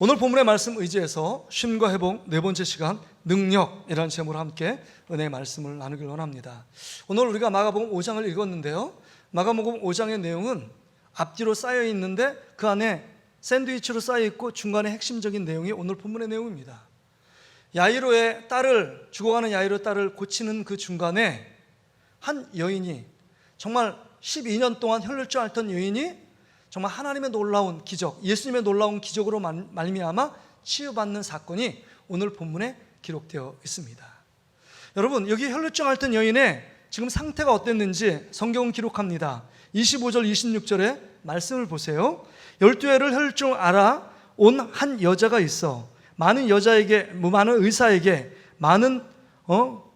오늘 본문의 말씀 의지해서 쉼과 회복 네 번째 시간 능력이라는 제목으로 함께 은혜의 말씀을 나누길 원합니다. 오늘 우리가 마가복음 5장을 읽었는데요, 마가복음 5장의 내용은 앞뒤로 쌓여 있는데 그 안에 샌드위치로 쌓여 있고 중간에 핵심적인 내용이 오늘 본문의 내용입니다. 야이로의 딸을, 죽어가는 야이로의 딸을 고치는 그 중간에 한 여인이, 정말 12년 동안 혈루증 앓던 여인이 정말 하나님의 놀라운 기적, 예수님의 놀라운 기적으로 말미암아 치유받는 사건이 오늘 본문에 기록되어 있습니다. 여러분, 여기 혈루증 앓던 여인의 지금 상태가 어땠는지 성경은 기록합니다. 25절 26절에 말씀을 보세요. 12회를 혈루증 앓아 온 한 여자가 있어 많은 의사에게 많은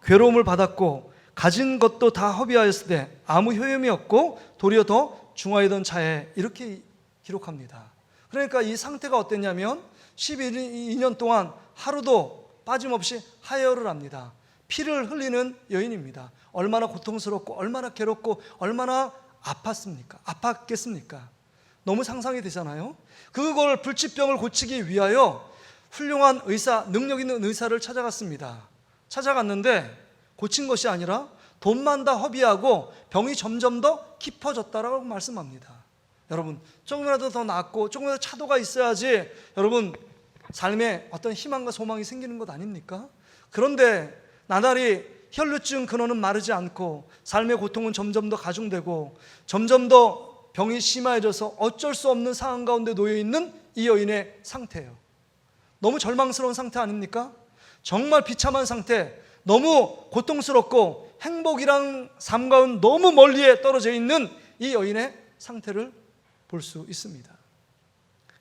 괴로움을 받았고 가진 것도 다 허비하였을 때 아무 효용이 없고 도리어 더 중하이던 자에, 이렇게 기록합니다. 그러니까 이 상태가 어땠냐면 12년 동안 하루도 빠짐없이 하혈을 합니다. 피를 흘리는 여인입니다. 얼마나 고통스럽고 얼마나 괴롭고 얼마나 아팠겠습니까? 너무 상상이 되잖아요. 그걸 불치병을 고치기 위하여 훌륭한 의사, 능력 있는 의사를 찾아갔습니다. 찾아갔는데 고친 것이 아니라 돈만 다 허비하고 병이 점점 더 깊어졌다라고 말씀합니다. 여러분, 조금이라도 더 낫고 조금이라도 차도가 있어야지 여러분 삶에 어떤 희망과 소망이 생기는 것 아닙니까? 그런데 나날이 혈루증 근원은 마르지 않고 삶의 고통은 점점 더 가중되고 점점 더 병이 심해져서 어쩔 수 없는 상황 가운데 놓여있는 이 여인의 상태예요. 너무 절망스러운 상태 아닙니까? 정말 비참한 상태, 너무 고통스럽고 행복이랑 삶 가운데 너무 멀리에 떨어져 있는 이 여인의 상태를 볼 수 있습니다.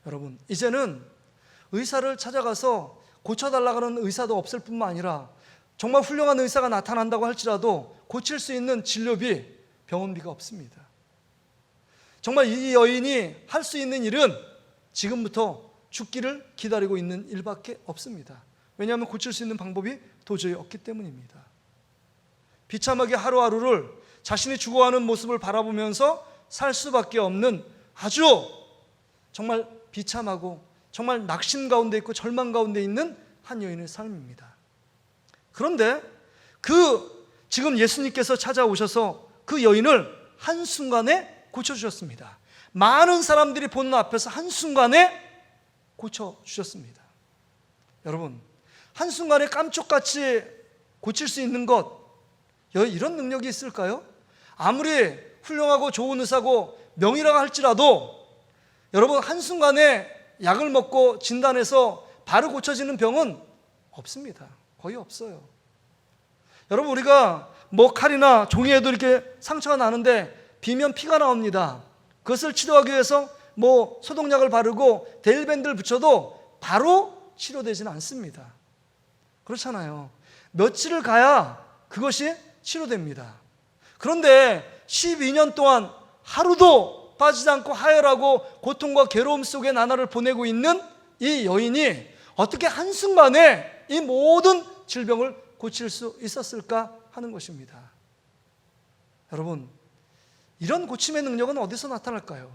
여러분, 이제는 의사를 찾아가서 고쳐달라고 하는 의사도 없을 뿐만 아니라 정말 훌륭한 의사가 나타난다고 할지라도 고칠 수 있는 진료비, 병원비가 없습니다. 정말 이 여인이 할 수 있는 일은 지금부터 죽기를 기다리고 있는 일밖에 없습니다. 왜냐하면 고칠 수 있는 방법이 도저히 없기 때문입니다. 비참하게 하루하루를 자신이 죽어가는 모습을 바라보면서 살 수밖에 없는 아주 정말 비참하고 정말 낙심 가운데 있고 절망 가운데 있는 한 여인의 삶입니다. 그런데 지금 예수님께서 찾아오셔서 그 여인을 한순간에 고쳐주셨습니다. 많은 사람들이 보는 앞에서 한순간에 고쳐주셨습니다. 여러분, 한순간에 깜짝같이 고칠 수 있는 것, 이런 능력이 있을까요? 아무리 훌륭하고 좋은 의사고 명의라고 할지라도 여러분, 한순간에 약을 먹고 진단해서 바로 고쳐지는 병은 없습니다. 거의 없어요. 여러분, 우리가 칼이나 종이에도 이렇게 상처가 나는데 비면 피가 나옵니다. 그것을 치료하기 위해서 소독약을 바르고 데일밴드를 붙여도 바로 치료되지는 않습니다. 그렇잖아요. 며칠을 가야 그것이 치료됩니다. 그런데 12년 동안 하루도 빠지지 않고 하혈하고 고통과 괴로움 속에 나날을 보내고 있는 이 여인이 어떻게 한순간에 이 모든 질병을 고칠 수 있었을까 하는 것입니다. 여러분, 이런 고침의 능력은 어디서 나타날까요?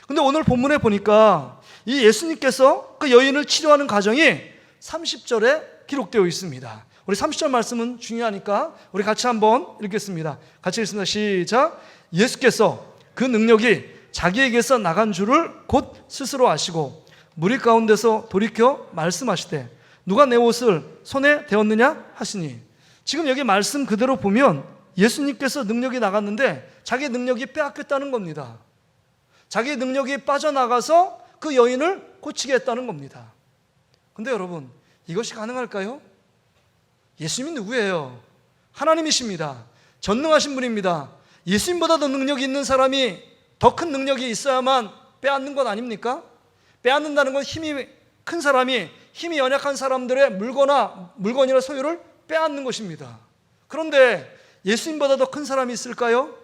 근데 오늘 본문에 보니까 이 예수님께서 그 여인을 치료하는 과정이 30절에 기록되어 있습니다. 우리 30절 말씀은 중요하니까 우리 같이 한번 읽겠습니다. 같이 읽습니다. 시작. 예수께서 그 능력이 자기에게서 나간 줄을 곧 스스로 아시고 무리 가운데서 돌이켜 말씀하시되 누가 내 옷을 손에 대었느냐 하시니, 지금 여기 말씀 그대로 보면 예수님께서 능력이 나갔는데 자기 능력이 빼앗겼다는 겁니다. 자기 능력이 빠져나가서 그 여인을 고치게 했다는 겁니다. 근데 여러분, 이것이 가능할까요? 예수님이 누구예요? 하나님이십니다. 전능하신 분입니다. 예수님보다 더 능력이 있는 사람이 더 큰 능력이 있어야만 빼앗는 것 아닙니까? 빼앗는다는 건 힘이 큰 사람이 힘이 연약한 사람들의 물건이나 소유를 빼앗는 것입니다. 그런데 예수님보다 더 큰 사람이 있을까요?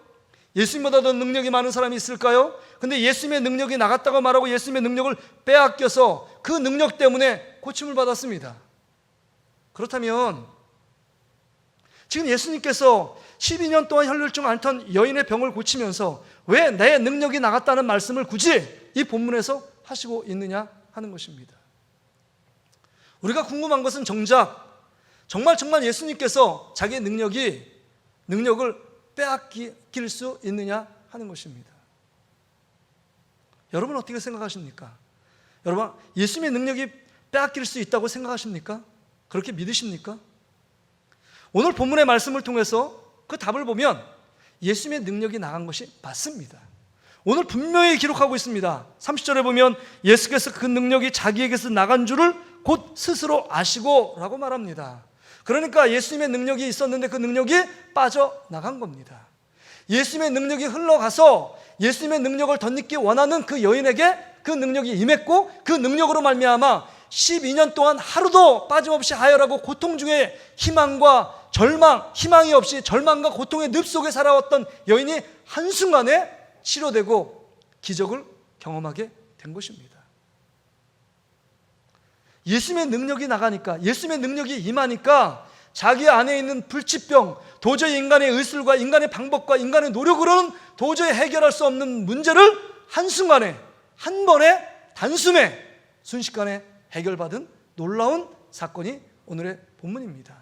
예수님보다 더 능력이 많은 사람이 있을까요? 근데 예수님의 능력이 나갔다고 말하고 예수님의 능력을 빼앗겨서 그 능력 때문에 고침을 받았습니다. 그렇다면 지금 예수님께서 12년 동안 혈루증 앓던 여인의 병을 고치면서 왜 내 능력이 나갔다는 말씀을 굳이 이 본문에서 하시고 있느냐 하는 것입니다. 우리가 궁금한 것은 정말 예수님께서 자기의 능력을 빼앗길 수 있느냐 하는 것입니다. 여러분 어떻게 생각하십니까? 여러분 예수님의 능력이 빼앗길 수 있다고 생각하십니까? 그렇게 믿으십니까? 오늘 본문의 말씀을 통해서 그 답을 보면 예수님의 능력이 나간 것이 맞습니다. 오늘 분명히 기록하고 있습니다. 30절에 보면 예수께서 그 능력이 자기에게서 나간 줄을 곧 스스로 아시고 라고 말합니다. 그러니까 예수님의 능력이 있었는데 그 능력이 빠져나간 겁니다. 예수님의 능력이 흘러가서 예수님의 능력을 덧입기 원하는 그 여인에게 그 능력이 임했고 그 능력으로 말미암아 12년 동안 하루도 빠짐없이 하혈하고 고통 중에 희망이 없이 절망과 고통의 늪 속에 살아왔던 여인이 한순간에 치료되고 기적을 경험하게 된 것입니다. 예수님의 능력이 나가니까, 예수님의 능력이 임하니까 자기 안에 있는 불치병, 도저히 인간의 의술과 인간의 방법과 인간의 노력으로는 도저히 해결할 수 없는 문제를 한순간에, 한 번에, 단숨에, 순식간에 해결받은 놀라운 사건이 오늘의 본문입니다.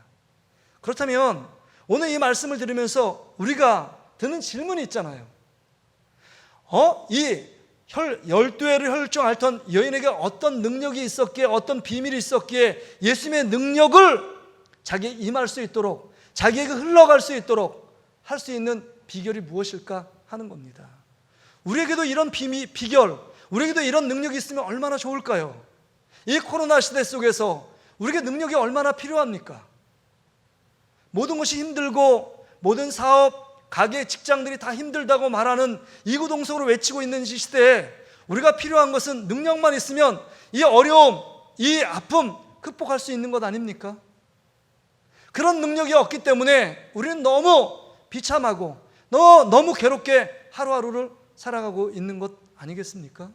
그렇다면 오늘 이 말씀을 들으면서 우리가 드는 질문이 있잖아요. 이 12회를 혈증 앓던 여인에게 어떤 능력이 있었기에, 어떤 비밀이 있었기에 예수님의 능력을 자기에게 임할 수 있도록, 자기에게 흘러갈 수 있도록 할 수 있는 비결이 무엇일까 하는 겁니다. 우리에게도 이런 비결, 우리에게도 이런 능력이 있으면 얼마나 좋을까요? 이 코로나 시대 속에서 우리에게 능력이 얼마나 필요합니까? 모든 것이 힘들고 모든 사업, 가게, 직장들이 다 힘들다고 말하는 이구동성으로 외치고 있는 이 시대에 우리가 필요한 것은 능력만 있으면 이 어려움, 이 아픔 극복할 수 있는 것 아닙니까? 그런 능력이 없기 때문에 우리는 너무 비참하고 너무 괴롭게 하루하루를 살아가고 있는 것 아니겠습니까?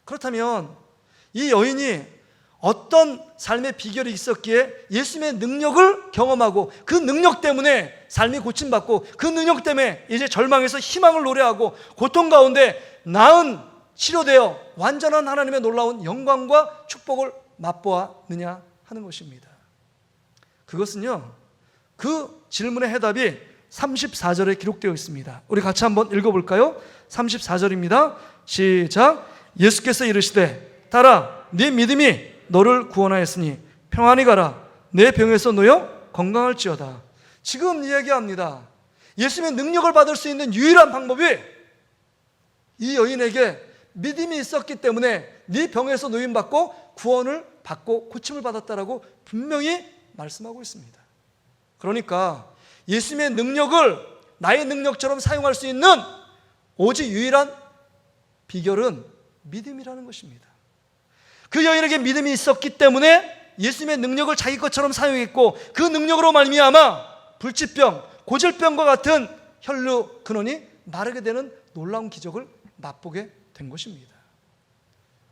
그렇다면 이 여인이 어떤 삶의 비결이 있었기에 예수님의 능력을 경험하고 그 능력 때문에 삶이 고침받고 그 능력 때문에 이제 절망에서 희망을 노래하고 고통 가운데 나은 치료되어 완전한 하나님의 놀라운 영광과 축복을 맛보았느냐 하는 것입니다. 그것은요, 그 질문의 해답이 34절에 기록되어 있습니다. 우리 같이 한번 읽어볼까요? 34절입니다. 시작. 예수께서 이르시되 따라 네 믿음이 너를 구원하였으니 평안히 가라. 내 병에서 놓여 건강할지어다. 지금 이야기합니다. 예수님의 능력을 받을 수 있는 유일한 방법이 이 여인에게 믿음이 있었기 때문에 네 병에서 노임받고 구원을 받고 고침을 받았다라고 분명히 말씀하고 있습니다. 그러니까 예수님의 능력을 나의 능력처럼 사용할 수 있는 오직 유일한 비결은 믿음이라는 것입니다. 그 여인에게 믿음이 있었기 때문에 예수님의 능력을 자기 것처럼 사용했고 그 능력으로 말미암아 불치병, 고질병과 같은 혈루 근원이 마르게 되는 놀라운 기적을 맛보게 된 것입니다.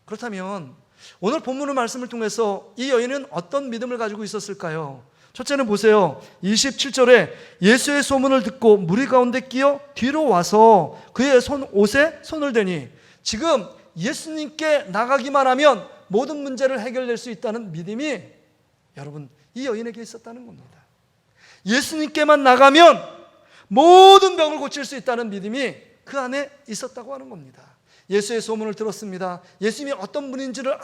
그렇다면 오늘 본문의 말씀을 통해서 이 여인은 어떤 믿음을 가지고 있었을까요? 첫째는 보세요. 27절에 예수의 소문을 듣고 무리 가운데 끼어 뒤로 와서 그의 옷에 손을 대니, 지금 예수님께 나가기만 하면 모든 문제를 해결될 수 있다는 믿음이 여러분 이 여인에게 있었다는 겁니다. 예수님께만 나가면 모든 병을 고칠 수 있다는 믿음이 그 안에 있었다고 하는 겁니다. 예수의 소문을 들었습니다. 예수님이 어떤 분인지를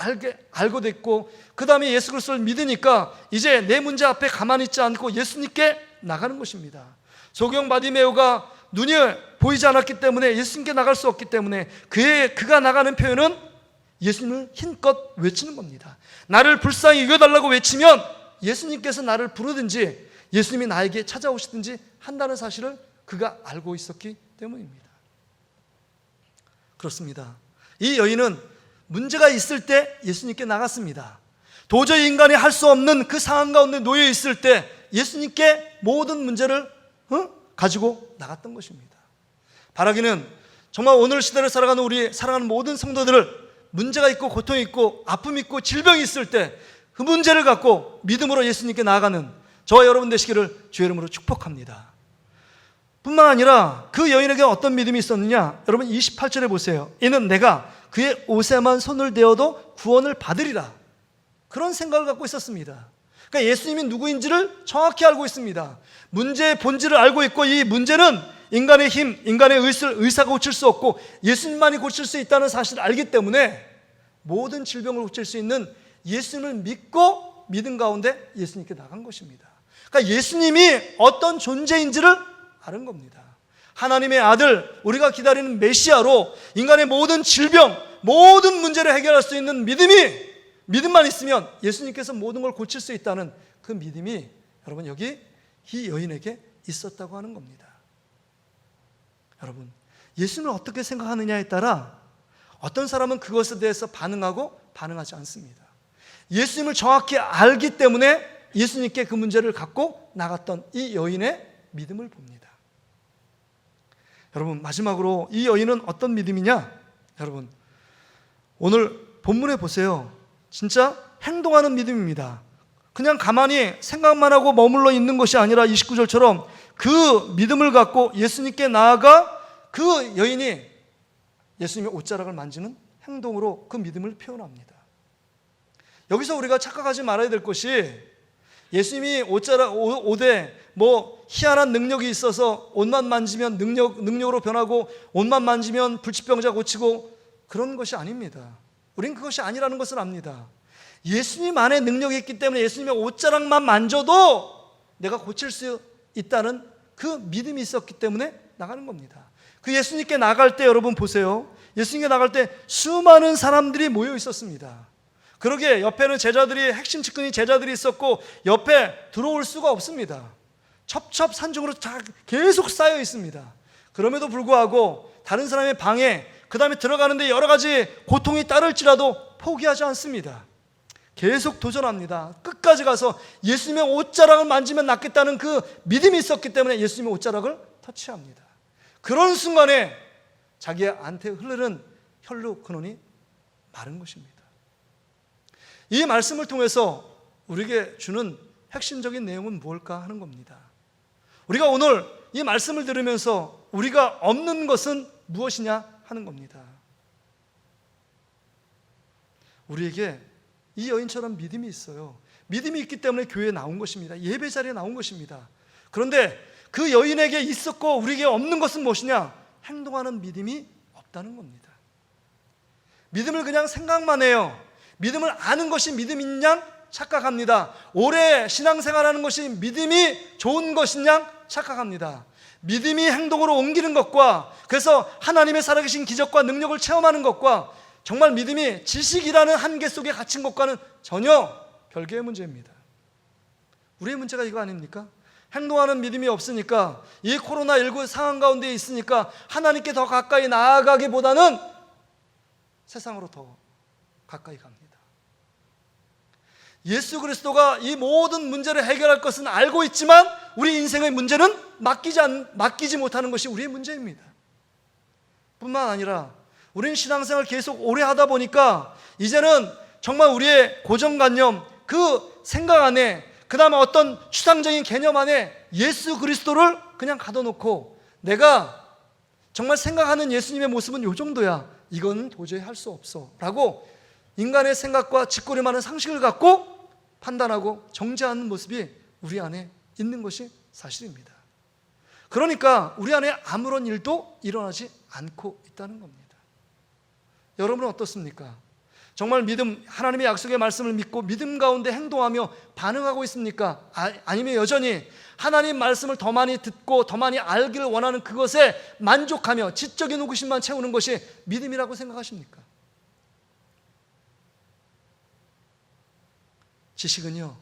알고 됐고 그 다음에 예수 그리스도를 믿으니까 이제 내 문제 앞에 가만히 있지 않고 예수님께 나가는 것입니다. 소경 바디메오가 눈이 보이지 않았기 때문에 예수님께 나갈 수 없기 때문에 그가 나가는 표현은 예수님을 힘껏 외치는 겁니다. 나를 불쌍히 이겨달라고 외치면 예수님께서 나를 부르든지 예수님이 나에게 찾아오시든지 한다는 사실을 그가 알고 있었기 때문입니다. 그렇습니다. 이 여인은 문제가 있을 때 예수님께 나갔습니다. 도저히 인간이 할 수 없는 그 상황 가운데 놓여 있을 때 예수님께 모든 문제를 가지고 나갔던 것입니다. 바라기는 정말 오늘 시대를 살아가는 우리 사랑하는 모든 성도들을 문제가 있고 고통이 있고 아픔이 있고 질병이 있을 때 그 문제를 갖고 믿음으로 예수님께 나아가는 저와 여러분 되시기를 주의 이름으로 축복합니다. 뿐만 아니라 그 여인에게 어떤 믿음이 있었느냐, 여러분 28절에 보세요. 이는 내가 그의 옷에만 손을 대어도 구원을 받으리라. 그런 생각을 갖고 있었습니다. 그러니까 예수님이 누구인지를 정확히 알고 있습니다. 문제의 본질을 알고 있고, 이 문제는 인간의 힘, 인간의 의사가 고칠 수 없고 예수님만이 고칠 수 있다는 사실을 알기 때문에 모든 질병을 고칠 수 있는 예수님을 믿고 믿음 가운데 예수님께 나간 것입니다. 그러니까 예수님이 어떤 존재인지를 아는 겁니다. 하나님의 아들, 우리가 기다리는 메시아로 인간의 모든 질병, 모든 문제를 해결할 수 있는 믿음만 있으면 예수님께서 모든 걸 고칠 수 있다는 그 믿음이 여러분 여기 이 여인에게 있었다고 하는 겁니다. 여러분, 예수님을 어떻게 생각하느냐에 따라 어떤 사람은 그것에 대해서 반응하고 반응하지 않습니다. 예수님을 정확히 알기 때문에 예수님께 그 문제를 갖고 나갔던 이 여인의 믿음을 봅니다. 여러분, 마지막으로 이 여인은 어떤 믿음이냐? 여러분, 오늘 본문에 보세요. 진짜 행동하는 믿음입니다. 그냥 가만히 생각만 하고 머물러 있는 것이 아니라 29절처럼 그 믿음을 갖고 예수님께 나아가 그 여인이 예수님의 옷자락을 만지는 행동으로 그 믿음을 표현합니다. 여기서 우리가 착각하지 말아야 될 것이 예수님이 옷에 희한한 능력이 있어서 옷만 만지면 능력으로 변하고 옷만 만지면 불치병자 고치고 그런 것이 아닙니다. 우린 그것이 아니라는 것을 압니다. 예수님 안에 능력이 있기 때문에 예수님의 옷자락만 만져도 내가 고칠 수 있다는 그 믿음이 있었기 때문에 나가는 겁니다. 그 예수님께 나갈 때 여러분 보세요. 예수님께 나갈 때 수많은 사람들이 모여 있었습니다. 그러게 옆에는 핵심 측근이 제자들이 있었고 옆에 들어올 수가 없습니다. 첩첩산중으로 계속 쌓여 있습니다. 그럼에도 불구하고 다른 사람의 방에 그 다음에 들어가는데 여러 가지 고통이 따를지라도 포기하지 않습니다. 계속 도전합니다. 끝까지 가서 예수님의 옷자락을 만지면 낫겠다는 그 믿음이 있었기 때문에 예수님의 옷자락을 터치합니다. 그런 순간에 자기한테 흐르는 혈로 근원이 마른 것입니다. 이 말씀을 통해서 우리에게 주는 핵심적인 내용은 무엇일까 하는 겁니다. 우리가 오늘 이 말씀을 들으면서 우리가 없는 것은 무엇이냐 하는 겁니다. 우리에게 이 여인처럼 믿음이 있어요. 믿음이 있기 때문에 교회에 나온 것입니다. 예배 자리에 나온 것입니다. 그런데 그 여인에게 있었고 우리에게 없는 것은 무엇이냐? 행동하는 믿음이 없다는 겁니다. 믿음을 그냥 생각만 해요. 믿음을 아는 것이 믿음인 양 착각합니다. 오래 신앙생활하는 것이 믿음이 좋은 것인 양 착각합니다. 믿음이 행동으로 옮기는 것과 그래서 하나님의 살아계신 기적과 능력을 체험하는 것과 정말 믿음이 지식이라는 한계 속에 갇힌 것과는 전혀 별개의 문제입니다. 우리의 문제가 이거 아닙니까? 행동하는 믿음이 없으니까 이 코로나19 상황 가운데 있으니까 하나님께 더 가까이 나아가기보다는 세상으로 더 가까이 갑니다. 예수 그리스도가 이 모든 문제를 해결할 것은 알고 있지만 우리 인생의 문제는 맡기지 못하는 것이 우리의 문제입니다. 뿐만 아니라 우리는 신앙생활 계속 오래 하다 보니까 이제는 정말 우리의 고정관념, 그 생각 안에 그 다음에 어떤 추상적인 개념 안에 예수 그리스도를 그냥 가둬놓고 내가 정말 생각하는 예수님의 모습은 요 정도야, 이건 도저히 할 수 없어 라고 인간의 생각과 짓거리 많은 상식을 갖고 판단하고 정죄하는 모습이 우리 안에 있는 것이 사실입니다. 그러니까 우리 안에 아무런 일도 일어나지 않고 있다는 겁니다. 여러분은 어떻습니까? 정말 믿음, 하나님의 약속의 말씀을 믿고 믿음 가운데 행동하며 반응하고 있습니까? 아니면 여전히 하나님 말씀을 더 많이 듣고 더 많이 알기를 원하는 그것에 만족하며 지적인 호기심만 채우는 것이 믿음이라고 생각하십니까? 지식은요,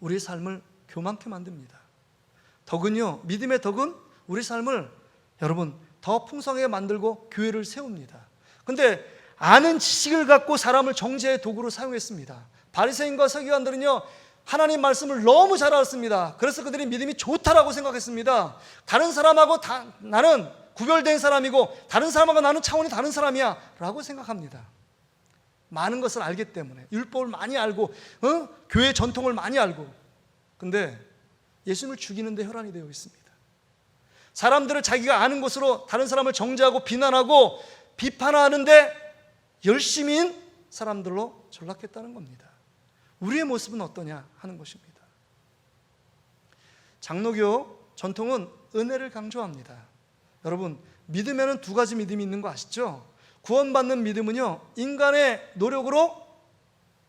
우리의 삶을 교만케 만듭니다. 덕은요, 믿음의 덕은 우리 삶을 여러분 더 풍성하게 만들고 교회를 세웁니다. 근데 아는 지식을 갖고 사람을 정죄의 도구로 사용했습니다. 바리새인과 서기관들은요, 하나님 말씀을 너무 잘 알았습니다. 그래서 그들이 믿음이 좋다라고 생각했습니다. 다른 사람하고 나는 구별된 사람이고 다른 사람하고 나는 차원이 다른 사람이야 라고 생각합니다. 많은 것을 알기 때문에, 율법을 많이 알고 교회 전통을 많이 알고. 근데 예수님을 죽이는 데 혈안이 되어 있습니다. 사람들을 자기가 아는 것으로 다른 사람을 정죄하고 비난하고 비판하는데 열심인 사람들로 전락했다는 겁니다. 우리의 모습은 어떠냐 하는 것입니다. 장로교 전통은 은혜를 강조합니다. 여러분, 믿음에는 두 가지 믿음이 있는 거 아시죠? 구원받는 믿음은요, 인간의 노력으로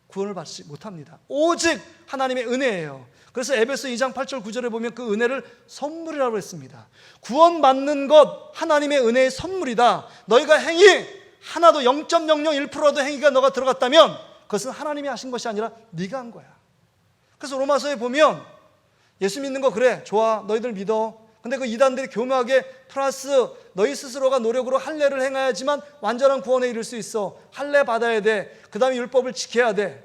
구원을 받지 못합니다. 오직 하나님의 은혜예요. 그래서 에베소 2장 8절 9절에 보면 그 은혜를 선물이라고 했습니다. 구원받는 것 하나님의 은혜의 선물이다. 너희가 행위 하나도 0.001%도 행위가 너가 들어갔다면 그것은 하나님이 하신 것이 아니라 네가 한 거야. 그래서 로마서에 보면 예수 믿는 거 그래, 좋아, 너희들 믿어. 근데 그 이단들이 교묘하게 플러스 너희 스스로가 노력으로 할례를 행해야지만 완전한 구원에 이를 수 있어. 할례 받아야 돼. 그 다음에 율법을 지켜야 돼.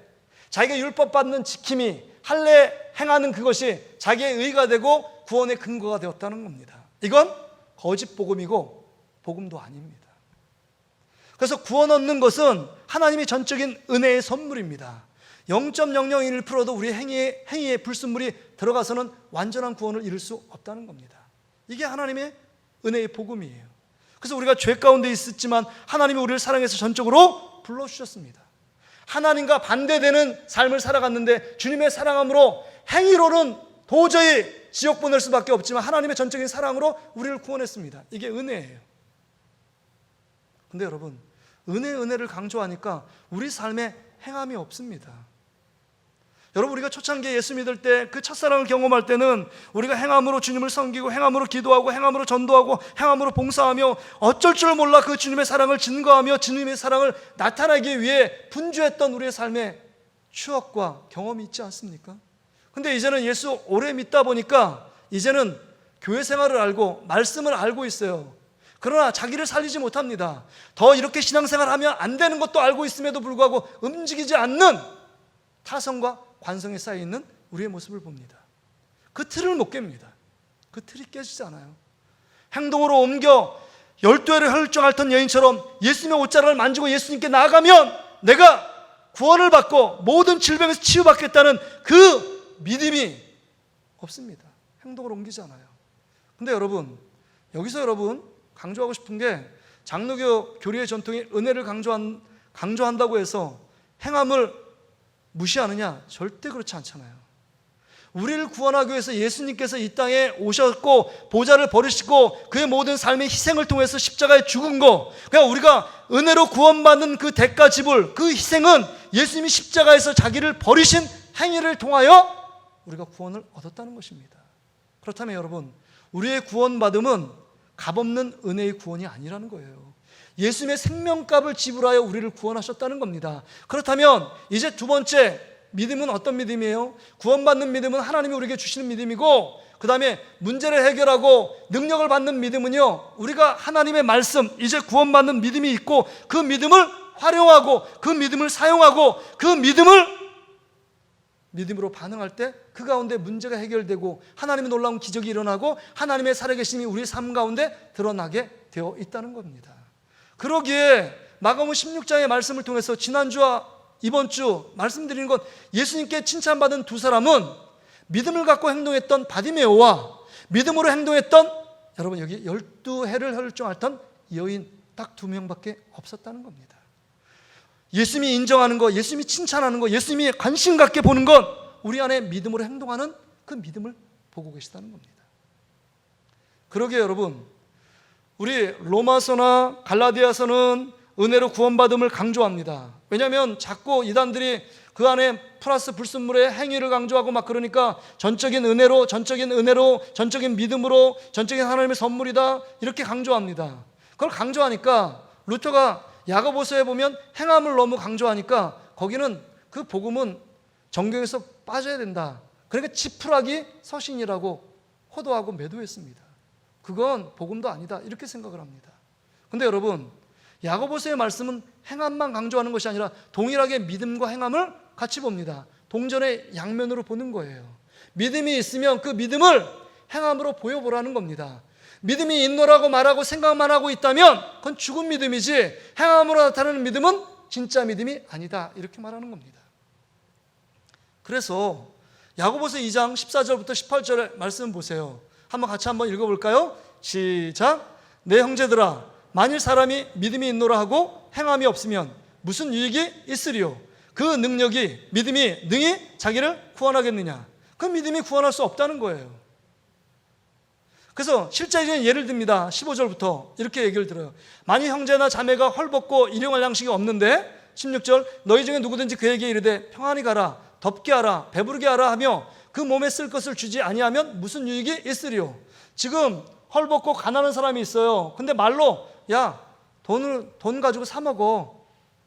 자기가 율법 받는 지킴이, 할례 행하는 그것이 자기의 의가 되고 구원의 근거가 되었다는 겁니다. 이건 거짓 복음이고 복음도 아닙니다. 그래서 구원 얻는 것은 하나님의 전적인 은혜의 선물입니다. 0.001%도 우리 행위의 불순물이 들어가서는 완전한 구원을 이룰 수 없다는 겁니다. 이게 하나님의 은혜의 복음이에요. 그래서 우리가 죄 가운데 있었지만 하나님이 우리를 사랑해서 전적으로 불러주셨습니다. 하나님과 반대되는 삶을 살아갔는데 주님의 사랑함으로 행위로는 도저히 지옥 보낼 수밖에 없지만 하나님의 전적인 사랑으로 우리를 구원했습니다. 이게 은혜예요. 근데 여러분, 은혜를 강조하니까 우리 삶에 행함이 없습니다. 여러분, 우리가 초창기에 예수 믿을 때 그 첫사랑을 경험할 때는 우리가 행함으로 주님을 섬기고 행함으로 기도하고 행함으로 전도하고 행함으로 봉사하며 어쩔 줄 몰라 그 주님의 사랑을 증거하며 주님의 사랑을 나타내기 위해 분주했던 우리의 삶의 추억과 경험이 있지 않습니까? 근데 이제는 예수 오래 믿다 보니까 이제는 교회 생활을 알고 말씀을 알고 있어요. 그러나 자기를 살리지 못합니다. 더 이렇게 신앙생활하면 안 되는 것도 알고 있음에도 불구하고 움직이지 않는 타성과 관성에 쌓여 있는 우리의 모습을 봅니다. 그 틀을 못 깹니다. 그 틀이 깨지지 않아요. 행동으로 옮겨 12회를 혈증 앓던 여인처럼 예수님의 옷자락을 만지고 예수님께 나아가면 내가 구원을 받고 모든 질병에서 치유받겠다는 그 믿음이 없습니다. 행동으로 옮기지 않아요. 근데 여러분, 여기서 여러분 강조하고 싶은 게 장로교 교리의 전통이 은혜를 강조한다고 해서 행함을 무시하느냐? 절대 그렇지 않잖아요. 우리를 구원하기 위해서 예수님께서 이 땅에 오셨고 보좌를 버리시고 그의 모든 삶의 희생을 통해서 십자가에 죽은 거, 그러니까 우리가 은혜로 구원받는 그 대가 지불, 그 희생은 예수님이 십자가에서 자기를 버리신 행위를 통하여 우리가 구원을 얻었다는 것입니다. 그렇다면 여러분, 우리의 구원받음은 값없는 은혜의 구원이 아니라는 거예요. 예수님의 생명값을 지불하여 우리를 구원하셨다는 겁니다. 그렇다면 이제 두 번째 믿음은 어떤 믿음이에요? 구원받는 믿음은 하나님이 우리에게 주시는 믿음이고, 그 다음에 문제를 해결하고 능력을 받는 믿음은요, 우리가 하나님의 말씀, 이제 구원받는 믿음이 있고 그 믿음을 활용하고 그 믿음을 사용하고 그 믿음으로 반응할 때 그 가운데 문제가 해결되고 하나님의 놀라운 기적이 일어나고 하나님의 살아계심이 우리의 삶 가운데 드러나게 되어 있다는 겁니다. 그러기에 마가복음 16장의 말씀을 통해서 지난주와 이번 주 말씀드리는 건, 예수님께 칭찬받은 두 사람은 믿음을 갖고 행동했던 바디메오와 믿음으로 행동했던, 여러분 여기 12해를 혈증 앓던 여인 딱 두 명밖에 없었다는 겁니다. 예수님이 인정하는 것, 예수님이 칭찬하는 것, 예수님이 관심 갖게 보는 것, 우리 안에 믿음으로 행동하는 그 믿음을 보고 계시다는 겁니다. 그러기에 여러분, 우리 로마서나 갈라디아서는 은혜로 구원받음을 강조합니다. 왜냐하면 자꾸 이단들이 그 안에 플러스 불순물의 행위를 강조하고 막 그러니까 전적인 은혜로, 전적인 믿음으로, 전적인 하나님의 선물이다 이렇게 강조합니다. 그걸 강조하니까 루터가 야고보서에 보면 행함을 너무 강조하니까 거기는 그 복음은 정경에서 빠져야 된다. 그러니까 지푸라기 서신이라고 호도하고 매도했습니다. 그건 복음도 아니다 이렇게 생각을 합니다. 그런데 여러분, 야고보서의 말씀은 행함만 강조하는 것이 아니라 동일하게 믿음과 행함을 같이 봅니다. 동전의 양면으로 보는 거예요. 믿음이 있으면 그 믿음을 행함으로 보여보라는 겁니다. 믿음이 있노라고 말하고 생각만 하고 있다면 그건 죽은 믿음이지, 행함으로 나타나는 믿음은 진짜 믿음이 아니다 이렇게 말하는 겁니다. 그래서 야고보서 2장 14절부터 18절의 말씀 보세요. 같이 한번 읽어볼까요? 시작. 내 형제들아, 만일 사람이 믿음이 있노라 하고 행함이 없으면 무슨 유익이 있으리요? 그 능력이, 믿음이 능히 자기를 구원하겠느냐? 그 믿음이 구원할 수 없다는 거예요. 그래서 실제적인 예를 듭니다. 15절부터 이렇게 얘기를 들어요. 만일 형제나 자매가 헐벗고 일용할 양식이 없는데, 16절, 너희 중에 누구든지 그에게 이르되 평안히 가라, 덥게 하라, 배부르게 하라 하며 그 몸에 쓸 것을 주지 아니하면 무슨 유익이 있으리요? 지금 헐벗고 가난한 사람이 있어요. 근데 말로 야, 돈 가지고 사 먹어,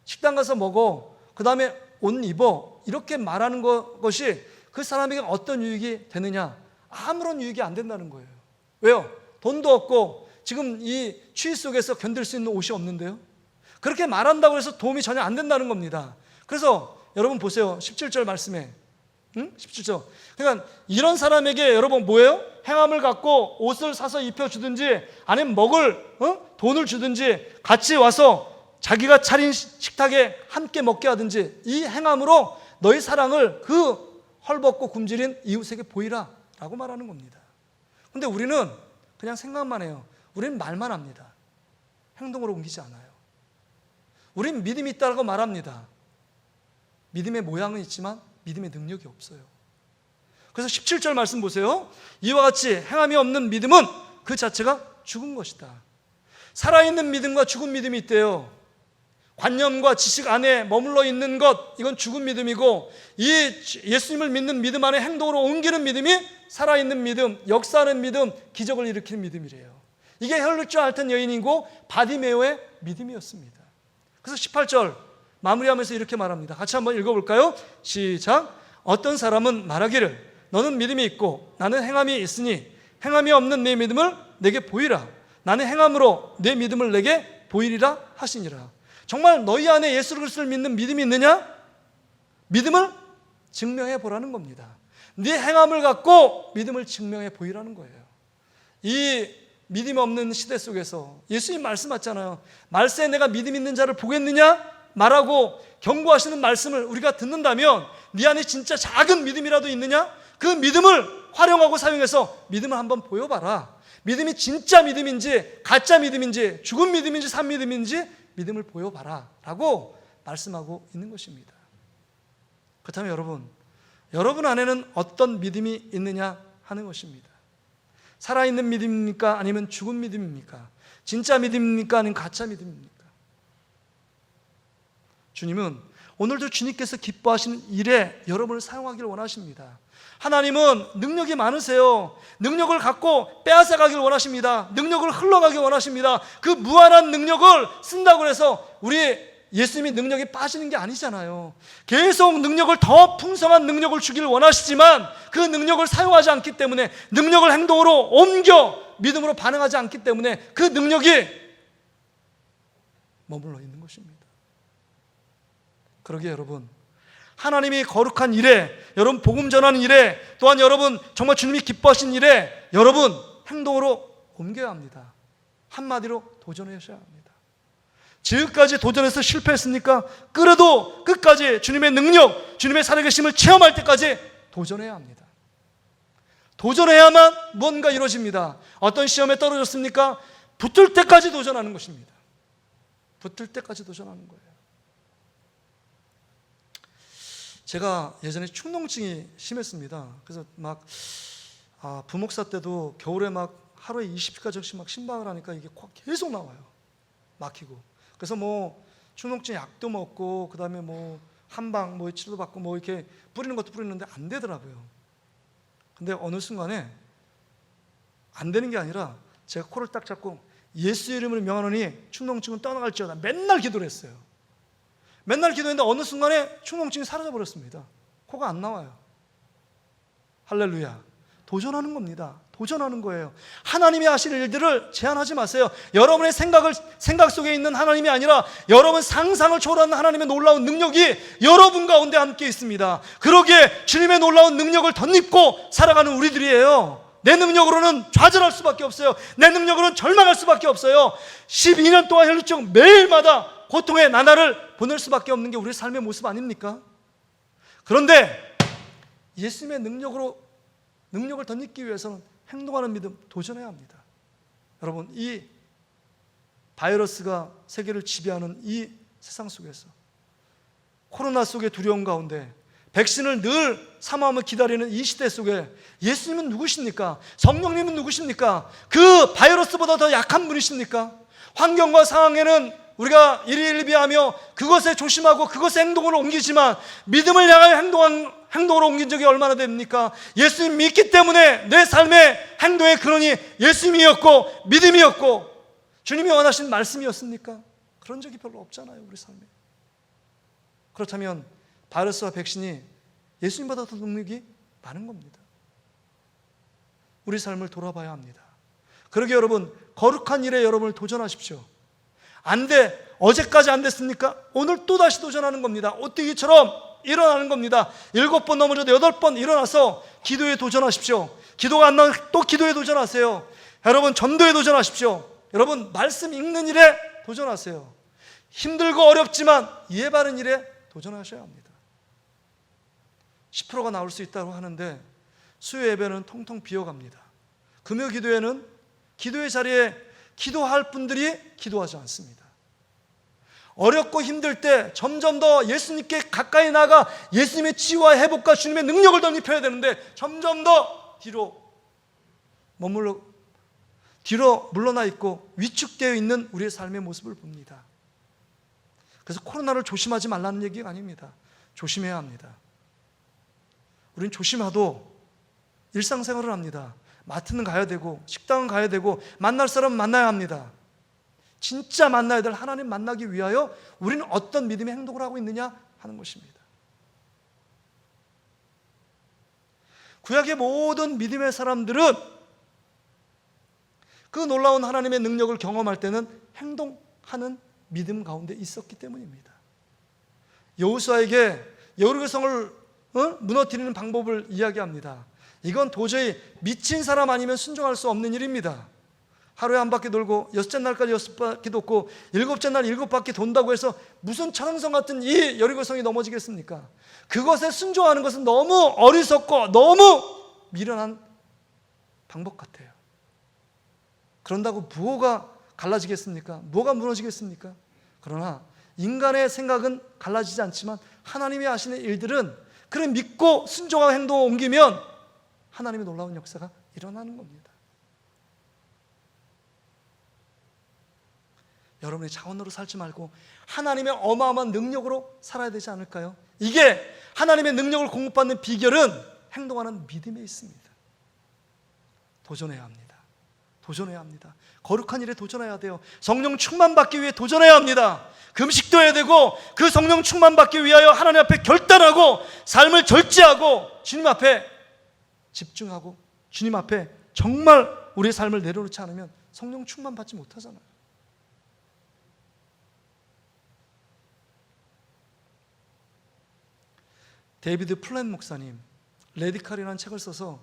식당 가서 먹어, 그 다음에 옷 입어, 이렇게 말하는 것이 그 사람에게 어떤 유익이 되느냐? 아무런 유익이 안 된다는 거예요. 왜요? 돈도 없고 지금 이 추위 속에서 견딜 수 있는 옷이 없는데요. 그렇게 말한다고 해서 도움이 전혀 안 된다는 겁니다. 그래서 여러분 보세요. 17절 말씀에 17절. 그러니까 이런 사람에게 여러분 뭐예요? 행함을 갖고 옷을 사서 입혀주든지 아니면 먹을 돈을 주든지 같이 와서 자기가 차린 식탁에 함께 먹게 하든지 이 행함으로 너희 사랑을 그 헐벗고 굶주린 이웃에게 보이라 라고 말하는 겁니다. 근데 우리는 그냥 생각만 해요. 우리는 말만 합니다. 행동으로 옮기지 않아요. 우리는 믿음이 있다고 말합니다. 믿음의 모양은 있지만 믿음의 능력이 없어요. 그래서 17절 말씀 보세요. 이와 같이 행함이 없는 믿음은 그 자체가 죽은 것이다. 살아있는 믿음과 죽은 믿음이 있대요. 관념과 지식 안에 머물러 있는 것, 이건 죽은 믿음이고, 이 예수님을 믿는 믿음 안에 행동으로 옮기는 믿음이 살아있는 믿음, 역사하는 믿음, 기적을 일으키는 믿음이래요. 이게 혈루증 앓던 여인이고 바디메오의 믿음이었습니다. 그래서 18절 마무리하면서 이렇게 말합니다. 같이 한번 읽어볼까요? 시작. 어떤 사람은 말하기를 너는 믿음이 있고 나는 행함이 있으니 행함이 없는 내 믿음을 내게 보이라. 나는 행함으로 내 믿음을 내게 보이리라 하시니라. 정말 너희 안에 예수 그리스도를 믿는 믿음이 있느냐? 믿음을 증명해 보라는 겁니다. 네 행함을 갖고 믿음을 증명해 보이라는 거예요. 이 믿음이 없는 시대 속에서 예수님 말씀하셨잖아요. 말세에 내가 믿음 있는 자를 보겠느냐? 말하고 경고하시는 말씀을 우리가 듣는다면 네 안에 진짜 작은 믿음이라도 있느냐? 그 믿음을 활용하고 사용해서 믿음을 한번 보여봐라. 믿음이 진짜 믿음인지 가짜 믿음인지 죽은 믿음인지 산 믿음인지 믿음을 보여봐라 라고 말씀하고 있는 것입니다. 그렇다면 여러분 안에는 어떤 믿음이 있느냐 하는 것입니다. 살아있는 믿음입니까? 아니면 죽은 믿음입니까? 진짜 믿음입니까? 아니면 가짜 믿음입니까? 주님은 오늘도 주님께서 기뻐하시는 일에 여러분을 사용하기를 원하십니다. 하나님은 능력이 많으세요. 능력을 갖고 빼앗아가길 원하십니다. 능력을 흘러가길 원하십니다. 그 무한한 능력을 쓴다고 해서 우리 예수님이 능력이 빠지는 게 아니잖아요. 계속 능력을 더 풍성한 능력을 주기를 원하시지만 그 능력을 사용하지 않기 때문에, 능력을 행동으로 옮겨 믿음으로 반응하지 않기 때문에 그 능력이 머물러 있는 것입니다. 그러기에 여러분, 하나님이 거룩한 일에, 여러분 복음 전하는 일에, 또한 여러분 정말 주님이 기뻐하신 일에 여러분 행동으로 옮겨야 합니다. 한마디로 도전하셔야 합니다. 지금까지 도전해서 실패했습니까? 그래도 끝까지 주님의 능력, 주님의 살아계심을 체험할 때까지 도전해야 합니다. 도전해야만 뭔가 이루어집니다. 어떤 시험에 떨어졌습니까? 붙을 때까지 도전하는 것입니다. 붙을 때까지 도전하는 거예요. 제가 예전에 축농증이 심했습니다. 그래서 막 부목사 때도 겨울에 막 하루에 20가정씩 막 신방을 하니까 이게 계속 나와요. 막히고. 그래서 뭐 축농증 약도 먹고 그다음에 뭐 한방 뭐 치료도 받고 뭐 이렇게 뿌리는 것도 뿌리는데 안 되더라고요. 근데 어느 순간에 안 되는 게 아니라 제가 코를 딱 잡고 예수 이름을 명하노니 축농증은 떠나갈지어다 맨날 기도를 했어요. 맨날 기도했는데 어느 순간에 축농증이 사라져버렸습니다. 코가 안 나와요. 할렐루야. 도전하는 겁니다. 도전하는 거예요. 하나님이 하실 일들을 제한하지 마세요. 여러분의 생각 속에 있는 하나님이 아니라 여러분 상상을 초월하는 하나님의 놀라운 능력이 여러분 가운데 함께 있습니다. 그러기에 주님의 놀라운 능력을 덧입고 살아가는 우리들이에요. 내 능력으로는 좌절할 수밖에 없어요. 내 능력으로는 절망할 수밖에 없어요. 12년 동안 혈루증 매일마다 고통의 나날을 보낼 수밖에 없는 게 우리의 삶의 모습 아닙니까? 그런데 예수님의 능력을 덧입기 위해서는 행동하는 믿음 도전해야 합니다. 여러분, 이 바이러스가 세계를 지배하는 이 세상 속에서 코로나 속의 두려움 가운데 백신을 늘 사모하며 기다리는 이 시대 속에 예수님은 누구십니까? 성령님은 누구십니까? 그 바이러스보다 더 약한 분이십니까? 환경과 상황에는 우리가 일희일비하며 그것에 조심하고 그것의 행동으로 옮기지만 믿음을 향하여 행동으로 옮긴 적이 얼마나 됩니까? 예수님 믿기 때문에 내 삶의 행동의 근원이 예수님이었고 믿음이었고 주님이 원하신 말씀이었습니까? 그런 적이 별로 없잖아요, 우리 삶에. 그렇다면 바이러스와 백신이 예수님보다 더 능력이 많은 겁니다. 우리 삶을 돌아봐야 합니다. 그러게 여러분, 거룩한 일에 여러분을 도전하십시오. 안 돼. 어제까지 안 됐습니까? 오늘 또다시 도전하는 겁니다. 오뜨기처럼 일어나는 겁니다. 7번 넘어져도 8번 일어나서 기도에 도전하십시오. 기도가 안 나오면 또 기도에 도전하세요. 여러분, 전도에 도전하십시오. 여러분, 말씀 읽는 일에 도전하세요. 힘들고 어렵지만 이해 바른 일에 도전하셔야 합니다. 10%가 나올 수 있다고 하는데 수요 예배는 통통 비어갑니다. 금요 기도회는 기도의 자리에 기도할 분들이 기도하지 않습니다. 어렵고 힘들 때 점점 더 예수님께 가까이 나가 예수님의 치유와 회복과 주님의 능력을 더 입혀야 되는데 점점 더 뒤로 물러나 있고 위축되어 있는 우리의 삶의 모습을 봅니다. 그래서 코로나를 조심하지 말라는 얘기가 아닙니다. 조심해야 합니다. 우리는 조심하도 일상생활을 합니다. 마트는 가야 되고 식당은 가야 되고 만날 사람은 만나야 합니다. 진짜 만나야 될 하나님 만나기 위하여 우리는 어떤 믿음의 행동을 하고 있느냐 하는 것입니다. 구약의 모든 믿음의 사람들은 그 놀라운 하나님의 능력을 경험할 때는 행동하는 믿음 가운데 있었기 때문입니다. 여호수아에게 여리고성을 무너뜨리는 방법을 이야기합니다. 이건 도저히 미친 사람 아니면 순종할 수 없는 일입니다. 하루에 한 바퀴 돌고 6째 날까지 6바퀴 돕고 7째 날 7바퀴 돈다고 해서 무슨 천왕성 같은 이 여리고성이 넘어지겠습니까? 그것에 순종하는 것은 너무 어리석고 너무 미련한 방법 같아요. 그런다고 무엇가 갈라지겠습니까? 뭐가 무너지겠습니까? 그러나 인간의 생각은 갈라지지 않지만 하나님이 하시는 일들은 그를 믿고 순종하고 행동을 옮기면 하나님의 놀라운 역사가 일어나는 겁니다. 여러분이 자원으로 살지 말고 하나님의 어마어마한 능력으로 살아야 되지 않을까요? 이게 하나님의 능력을 공급받는 비결은 행동하는 믿음에 있습니다. 도전해야 합니다. 도전해야 합니다. 거룩한 일에 도전해야 돼요. 성령 충만받기 위해 도전해야 합니다. 금식도 해야 되고 그 성령 충만받기 위하여 하나님 앞에 결단하고 삶을 절제하고 주님 앞에 집중하고 주님 앞에 정말 우리의 삶을 내려놓지 않으면 성령 충만받지 못하잖아요. 데이비드 플랜 목사님, 레디칼이라는 책을 써서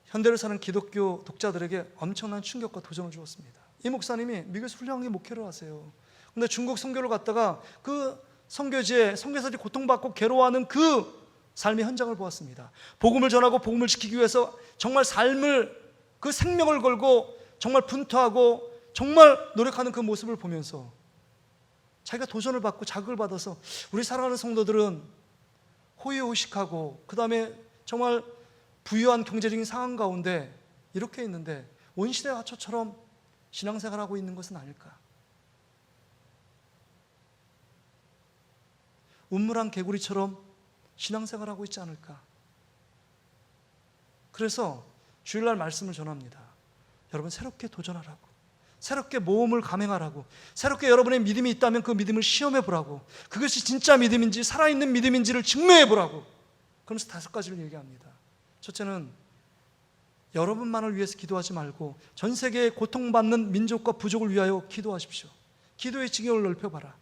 현대를 사는 기독교 독자들에게 엄청난 충격과 도전을 주었습니다. 이 목사님이 미국에서 훌륭하게 목회를 하세요. 그런데 중국 선교를 갔다가 그 선교지에 선교사들이 고통받고 괴로워하는 그 삶의 현장을 보았습니다. 복음을 전하고 복음을 지키기 위해서 정말 삶을, 그 생명을 걸고 정말 분투하고 정말 노력하는 그 모습을 보면서 자기가 도전을 받고 자극을 받아서 우리 사랑하는 성도들은 호의호식하고 그 다음에 정말 부유한 경제적인 상황 가운데 이렇게 있는데 원시대 화초처럼 신앙생활하고 있는 것은 아닐까? 운물한 개구리처럼 신앙생활하고 있지 않을까? 그래서 주일날 말씀을 전합니다. 여러분 새롭게 도전하라고, 새롭게 모험을 감행하라고, 새롭게 여러분의 믿음이 있다면 그 믿음을 시험해 보라고, 그것이 진짜 믿음인지 살아있는 믿음인지를 증명해 보라고. 그러면서 5가지를 얘기합니다. 첫째는 여러분만을 위해서 기도하지 말고 전 세계에 고통받는 민족과 부족을 위하여 기도하십시오. 기도의 지경을 넓혀봐라.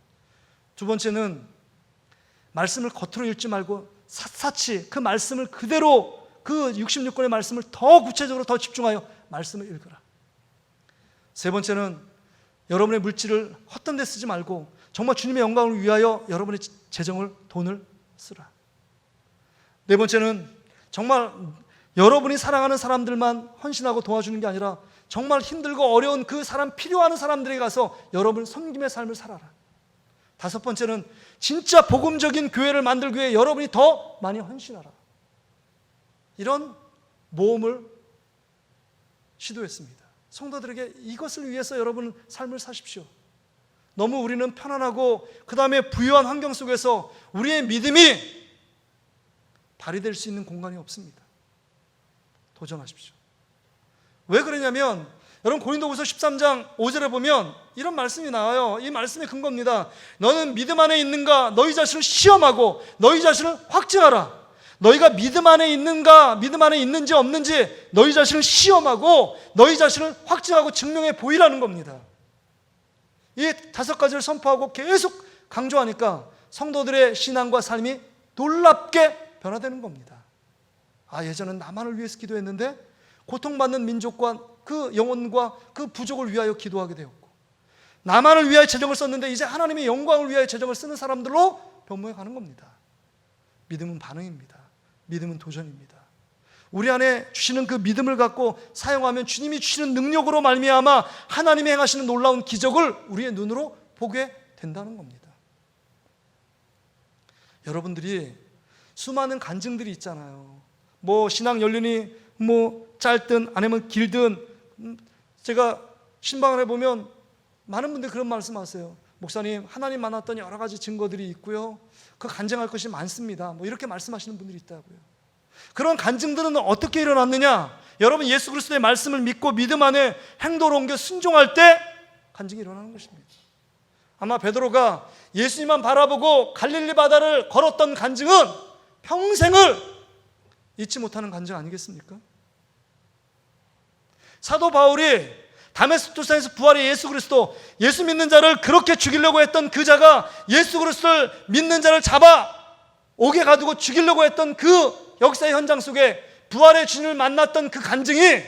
두 번째는 말씀을 겉으로 읽지 말고 샅샅이 그 말씀을 그대로, 그 66권의 말씀을 더 구체적으로 더 집중하여 말씀을 읽으라. 세 번째는 여러분의 물질을 헛된 데 쓰지 말고 정말 주님의 영광을 위하여 여러분의 재정을, 돈을 쓰라. 네 번째는 정말 여러분이 사랑하는 사람들만 헌신하고 도와주는 게 아니라 정말 힘들고 어려운 그 사람, 필요한 사람들에게 가서 여러분 섬김의 삶을 살아라. 다섯 번째는 진짜 복음적인 교회를 만들기 위해 여러분이 더 많이 헌신하라. 이런 모험을 시도했습니다. 성도들에게 이것을 위해서 여러분 삶을 사십시오. 너무 우리는 편안하고 그 다음에 부유한 환경 속에서 우리의 믿음이 발휘될 수 있는 공간이 없습니다. 도전하십시오. 왜 그러냐면 여러분 고린도후서 13장 5절에 보면 이런 말씀이 나와요. 이 말씀의 근거입니다. 너는 믿음 안에 있는가 너희 자신을 시험하고 너희 자신을 확증하라. 너희가 믿음 안에 있는가 믿음 안에 있는지 없는지 너희 자신을 시험하고 너희 자신을 확증하고 증명해 보이라는 겁니다. 이 다섯 가지를 선포하고 계속 강조하니까 성도들의 신앙과 삶이 놀랍게 변화되는 겁니다. 예전엔 나만을 위해서 기도했는데 고통받는 민족과 그 영혼과 그 부족을 위하여 기도하게 되었고, 나만을 위하여 재정을 썼는데 이제 하나님의 영광을 위하여 재정을 쓰는 사람들로 변모해 가는 겁니다. 믿음은 반응입니다. 믿음은 도전입니다. 우리 안에 주시는 그 믿음을 갖고 사용하면 주님이 주시는 능력으로 말미암아 하나님이 행하시는 놀라운 기적을 우리의 눈으로 보게 된다는 겁니다. 여러분들이 수많은 간증들이 있잖아요. 신앙 연륜이 짧든 아니면 길든, 제가 신방을 해보면 많은 분들이 그런 말씀하세요. 목사님, 하나님 만났던 여러 가지 증거들이 있고요, 그 간증할 것이 많습니다. 이렇게 말씀하시는 분들이 있다고요. 그런 간증들은 어떻게 일어났느냐? 여러분 예수 그리스도의 말씀을 믿고 믿음 안에 행동으로 옮겨 순종할 때 간증이 일어나는 것입니다. 아마 베드로가 예수님만 바라보고 갈릴리 바다를 걸었던 간증은 평생을 잊지 못하는 간증 아니겠습니까? 사도 바울이 다메섹도상에서 부활의 예수 그리스도, 예수 믿는 자를 그렇게 죽이려고 했던 그 자가 예수 그리스도를 믿는 자를 잡아 옥에 가두고 죽이려고 했던 그 역사의 현장 속에 부활의 주님을 만났던 그 간증이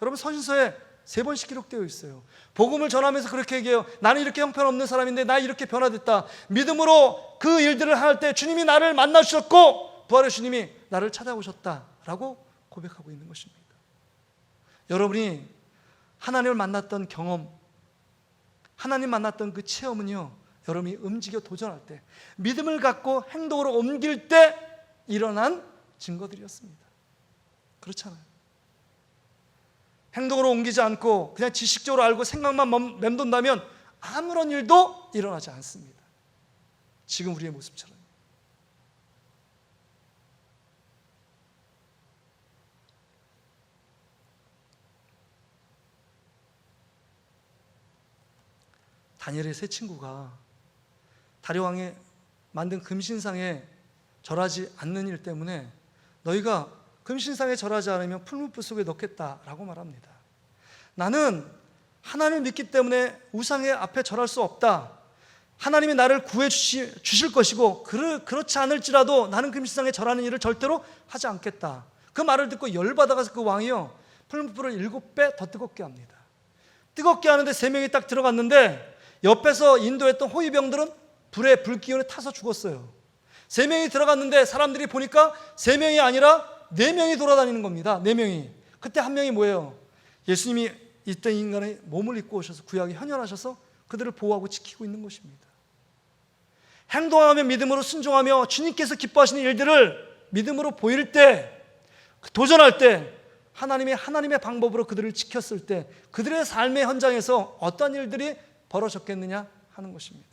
여러분 서신서에 3번씩 기록되어 있어요. 복음을 전하면서 그렇게 얘기해요. 나는 이렇게 형편없는 사람인데 나 이렇게 변화됐다. 믿음으로 그 일들을 할 때 주님이 나를 만나주셨고 부활의 주님이 나를 찾아오셨다라고 고백하고 있는 것입니다. 여러분이 하나님을 만났던 경험, 하나님 만났던 그 체험은요, 여러분이 움직여 도전할 때, 믿음을 갖고 행동으로 옮길 때 일어난 증거들이었습니다. 그렇잖아요. 행동으로 옮기지 않고 그냥 지식적으로 알고 생각만 맴돈다면 아무런 일도 일어나지 않습니다. 지금 우리의 모습처럼. 다니엘의 세 친구가 다리왕이 만든 금신상에 절하지 않는 일 때문에 너희가 금신상에 절하지 않으면 풀무불 속에 넣겠다라고 말합니다. 나는 하나님을 믿기 때문에 우상의 앞에 절할 수 없다. 하나님이 나를 구해 주실 것이고 그렇지 않을지라도 나는 금신상에 절하는 일을 절대로 하지 않겠다. 그 말을 듣고 열받아가서 그 왕이요, 풀무불을 7배 더 뜨겁게 합니다. 뜨겁게 하는데 3명이 딱 들어갔는데 옆에서 인도했던 호위병들은 불기운에 타서 죽었어요. 3명이 들어갔는데 사람들이 보니까 3명이 아니라 4명이 돌아다니는 겁니다. 4명이. 그때 한 명이 뭐예요? 예수님이 이때 인간의 몸을 입고 오셔서 구약에 현현하셔서 그들을 보호하고 지키고 있는 것입니다. 행동하며 믿음으로 순종하며 주님께서 기뻐하시는 일들을 믿음으로 보일 때, 도전할 때, 하나님의 방법으로 그들을 지켰을 때 그들의 삶의 현장에서 어떤 일들이 벌어졌겠느냐 하는 것입니다.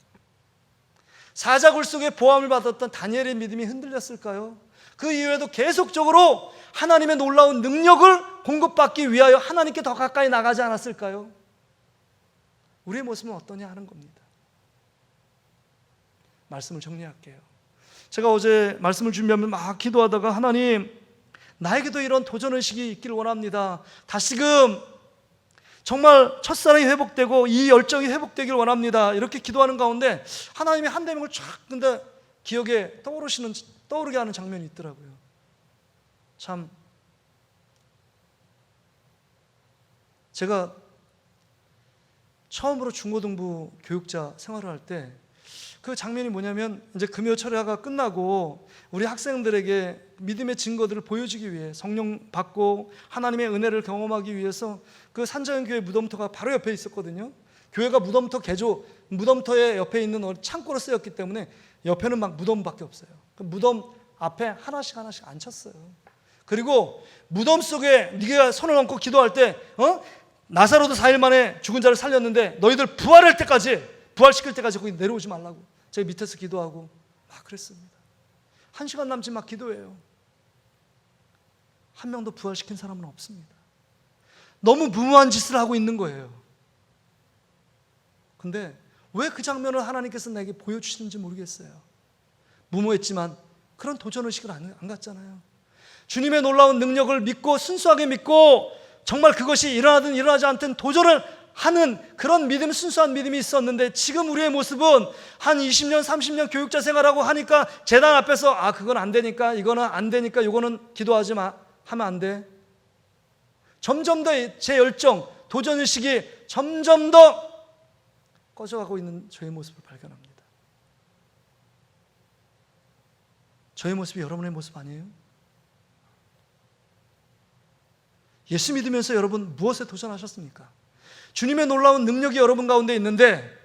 사자굴 속에 보호함을 받았던 다니엘의 믿음이 흔들렸을까요? 그 이후에도 계속적으로 하나님의 놀라운 능력을 공급받기 위하여 하나님께 더 가까이 나가지 않았을까요? 우리의 모습은 어떠냐 하는 겁니다. 말씀을 정리할게요. 제가 어제 말씀을 준비하면 막 기도하다가 하나님, 나에게도 이런 도전의식이 있기를 원합니다. 다시금 정말 첫사랑이 회복되고 이 열정이 회복되기를 원합니다. 이렇게 기도하는 가운데 하나님이 한 대목을 쫙 근데 기억에 떠오르게 하는 장면이 있더라고요. 참, 제가 처음으로 중고등부 교육자 생활을 할 때 그 장면이 뭐냐면, 이제 금요 철야가 끝나고 우리 학생들에게 믿음의 증거들을 보여주기 위해 성령 받고 하나님의 은혜를 경험하기 위해서 그 산자연교회 무덤터가 바로 옆에 있었거든요. 교회가 무덤터의 옆에 있는 창고로 쓰였기 때문에 옆에는 막 무덤밖에 없어요. 그 무덤 앞에 하나씩 앉혔어요. 그리고 무덤 속에 네가 손을 얹고 기도할 때 나사로도 4일 만에 죽은 자를 살렸는데 너희들 부활시킬 때까지 거기 내려오지 말라고 제가 밑에서 기도하고 막 그랬습니다. 1시간 남짓 막 기도해요. 한 명도 부활시킨 사람은 없습니다. 너무 무모한 짓을 하고 있는 거예요. 근데 왜 그 장면을 하나님께서 내게 보여주시는지 모르겠어요. 무모했지만 그런 도전의식을 안 갖잖아요. 주님의 놀라운 능력을 믿고 순수하게 믿고 정말 그것이 일어나든 일어나지 않든 도전을 하는 그런 믿음, 순수한 믿음이 있었는데 지금 우리의 모습은 한 20년, 30년 교육자 생활하고 하니까 제단 앞에서 그건 안 되니까 이거는 안 되니까 이거는 기도하지 마 하면 안 돼. 점점 더 제 열정, 도전의식이 점점 더 꺼져가고 있는 저의 모습을 발견합니다. 저의 모습이 여러분의 모습 아니에요? 예수 믿으면서 여러분 무엇에 도전하셨습니까? 주님의 놀라운 능력이 여러분 가운데 있는데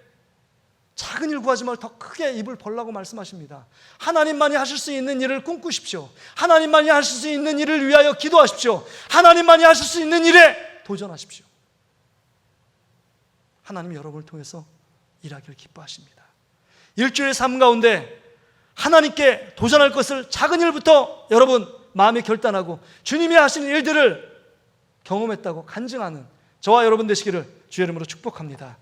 작은 일 구하지 말고 더 크게 입을 벌라고 말씀하십니다. 하나님만이 하실 수 있는 일을 꿈꾸십시오. 하나님만이 하실 수 있는 일을 위하여 기도하십시오. 하나님만이 하실 수 있는 일에 도전하십시오. 하나님이 여러분을 통해서 일하기를 기뻐하십니다. 일주일의 삶 가운데 하나님께 도전할 것을 작은 일부터 여러분 마음에 결단하고 주님이 하시는 일들을 경험했다고 간증하는 저와 여러분 되시기를 주의 이름으로 축복합니다.